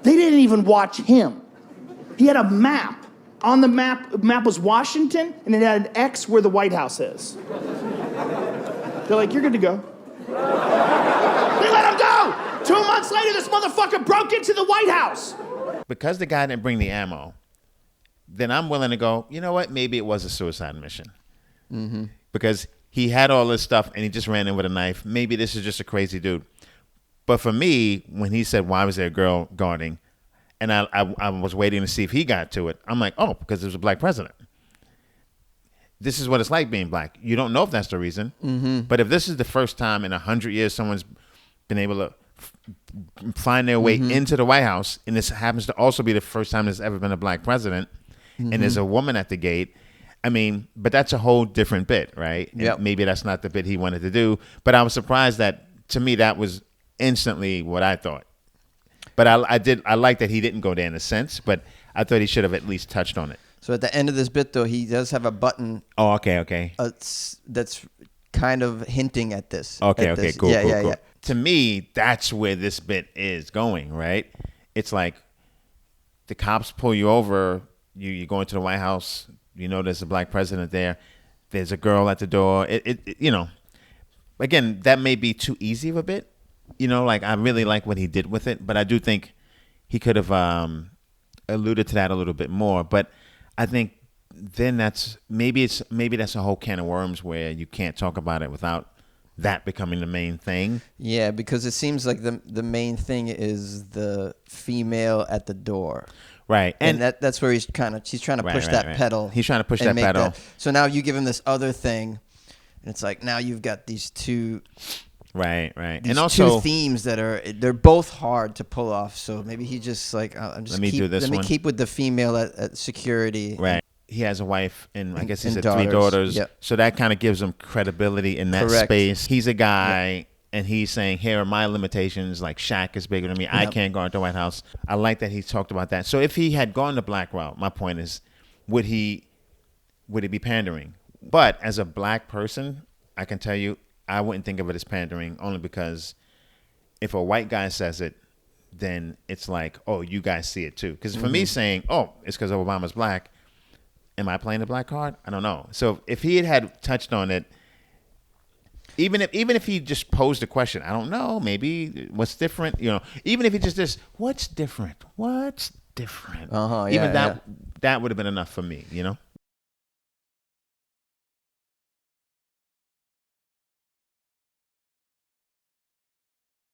They didn't even watch him. He had a map. On the map was Washington, and it had an X where the White House is. They're like, you're good to go. They let him go! 2 months later, this motherfucker broke into the White House. Because the guy didn't bring the ammo, then I'm willing to go, you know what, maybe it was a suicide mission. Mm-hmm. Because he had all this stuff, and he just ran in with a knife. Maybe this is just a crazy dude. But for me, when he said, why was there a girl guarding? And I was waiting to see if he got to it. I'm like, oh, because there's a black president. This is what it's like being black. You don't know if that's the reason. Mm-hmm. But if this is the first time in 100 years someone's been able to find their way into the White House, and this happens to also be the first time there's ever been a black president, and there's a woman at the gate, I mean, but that's a whole different bit, right? Yep. Maybe that's not the bit he wanted to do. But I was surprised that, to me, that was instantly what I thought. But I like that he didn't go there in a sense, but I thought he should have at least touched on it. So at the end of this bit, though, he does have a button. Oh, okay. That's kind of hinting at this. Okay, cool. Yeah. To me, that's where this bit is going, right? It's like the cops pull you over, you go into the White House, you know there's a black president there, there's a girl at the door. It you know, again, that may be too easy of a bit. You know, like I really like what he did with it, but I do think he could have alluded to that a little bit more. But I think then that's maybe that's a whole can of worms where you can't talk about it without that becoming the main thing. Yeah, because it seems like the main thing is the female at the door. Right. And that's where he's trying to push that pedal. He's trying to push that pedal. So now you give him this other thing, and it's like now you've got these two. Right. These and also two themes they're both hard to pull off. So maybe he just like let me keep with the female at security. Right. He has a wife and I guess he said daughters. 3 daughters. Yep. So that kind of gives him credibility in that space. He's a guy and he's saying, here are my limitations. Like Shaq is bigger than me. Yep. I can't go into the White House. I like that he talked about that. So if he had gone the black route, my point is, would it be pandering? But as a black person, I can tell you, I wouldn't think of it as pandering only because if a white guy says it, then it's like, oh, you guys see it too. Because for me saying, oh, it's because Obama's black, am I playing the black card? I don't know. So if he had touched on it, even if he just posed a question, I don't know, maybe what's different, you know, even if he just this, what's different? That would have been enough for me, you know?